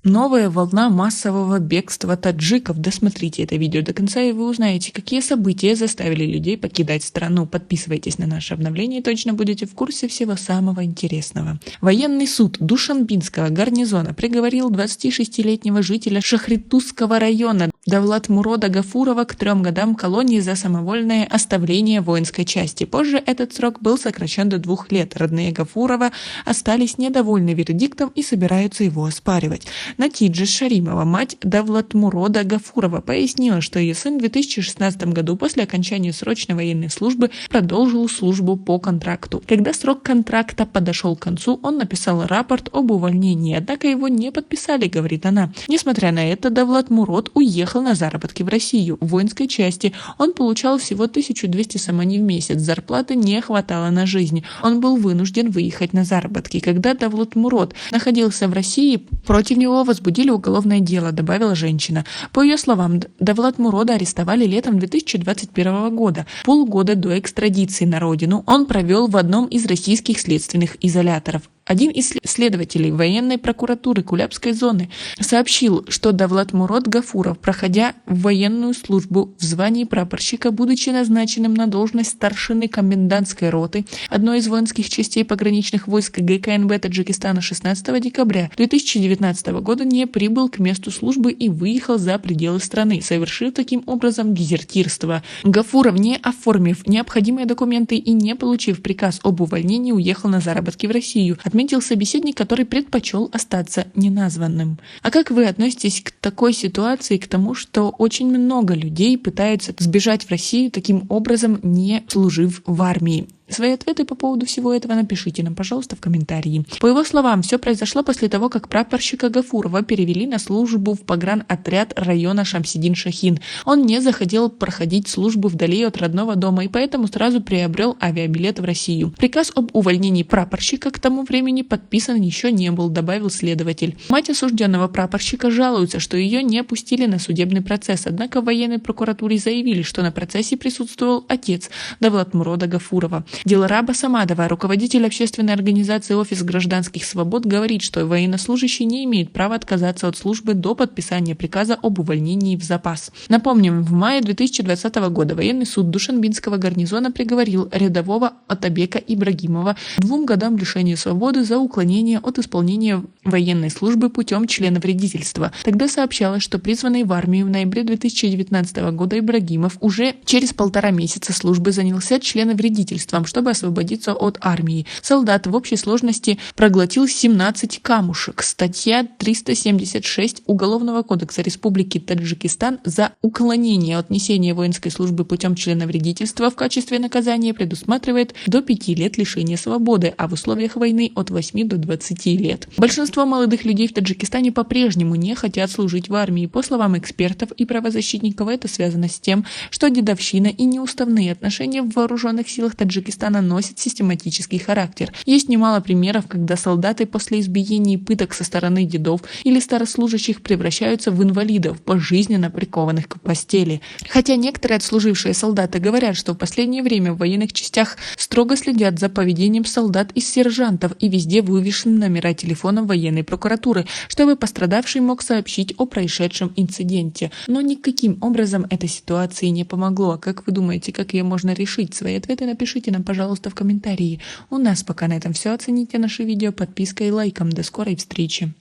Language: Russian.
Новая волна массового бегства таджиков. Досмотрите это видео до конца, и вы узнаете, какие события заставили людей покидать страну. Подписывайтесь на наше обновление, и точно будете в курсе всего самого интересного. Военный суд Душанбинского гарнизона приговорил 26-летнего жителя Шахритузского района Давлатмурода Гафурова к 3 годам колонии за самовольное оставление воинской части. Позже этот срок был сокращен до 2 лет. Родные Гафурова остались недовольны вердиктом и собираются его оспаривать. Натиджа Шаримова, мать Давлатмурода Гафурова, пояснила, что ее сын в 2016 году после окончания срочной военной службы продолжил службу по контракту. Когда срок контракта подошел к концу, он написал рапорт об увольнении, однако его не подписали, говорит она. Несмотря на это, Давлатмурод уехал на заработки в Россию. В воинской части он получал всего 1200 самани в месяц, зарплаты не хватало на жизнь. Он был вынужден выехать на заработки. Когда Давлатмурод находился в России, против него возбудили уголовное дело, добавила женщина. По ее словам, Давлатмурода арестовали летом 2021 года. Полгода до экстрадиции на родину он провел в одном из российских следственных изоляторов. Один из следователей военной прокуратуры Кулябской зоны сообщил, что Давлатмурод Гафуров, проходя военную службу в звании прапорщика, будучи назначенным на должность старшины комендантской роты одной из воинских частей пограничных войск ГКНБ Таджикистана 16 декабря 2019 года, не прибыл к месту службы и выехал за пределы страны, совершив таким образом дезертирство. Гафуров, не оформив необходимые документы и не получив приказ об увольнении, уехал на заработки в Россию, отметил собеседник, который предпочел остаться неназванным. А как вы относитесь к такой ситуации, к тому, что очень много людей пытаются сбежать в Россию таким образом, не служив в армии? Свои ответы по поводу всего этого напишите нам, пожалуйста, в комментарии. По его словам, все произошло после того, как прапорщика Гафурова перевели на службу в погранотряд района Шамсидин-Шахин. Он не захотел проходить службу вдали от родного дома и поэтому сразу приобрел авиабилет в Россию. Приказ об увольнении прапорщика к тому времени подписан еще не был, добавил следователь. Мать осужденного прапорщика жалуется, что ее не пустили на судебный процесс, однако в военной прокуратуре заявили, что на процессе присутствовал отец Давлатмурода Гафурова. Дилраба Самадова, руководитель общественной организации «Офис гражданских свобод», говорит, что военнослужащий не имеет права отказаться от службы до подписания приказа об увольнении в запас. Напомним, в мае 2020 года военный суд Душанбинского гарнизона приговорил рядового Атабека Ибрагимова к 2 годам лишения свободы за уклонение от исполнения военной службы путем членовредительства. Тогда сообщалось, что призванный в армию в ноябре 2019 года Ибрагимов уже через 1,5 месяца службы занялся членовредительством, чтобы освободиться от армии. Солдат в общей сложности проглотил 17 камушек. Статья 376 Уголовного кодекса Республики Таджикистан за уклонение от несения воинской службы путем членовредительства в качестве наказания предусматривает до 5 лет лишения свободы, а в условиях войны от 8 до 20 лет. Большинство молодых людей в Таджикистане по-прежнему не хотят служить в армии. По словам экспертов и правозащитников, это связано с тем, что дедовщина и неуставные отношения в вооруженных силах Таджикистана носит систематический характер. Есть немало примеров, когда солдаты после избиений и пыток со стороны дедов или старослужащих превращаются в инвалидов, пожизненно прикованных к постели. Хотя некоторые отслужившие солдаты говорят, что в последнее время в военных частях строго следят за поведением солдат и сержантов, и везде вывешены номера телефонов военной прокуратуры, чтобы пострадавший мог сообщить о происшедшем инциденте. Но никаким образом этой ситуации не помогло. А как вы думаете, как ее можно решить? Свои ответы напишите нам, пожалуйста, в комментарии. У нас пока на этом все. Оцените наше видео подпиской и лайком. До скорой встречи.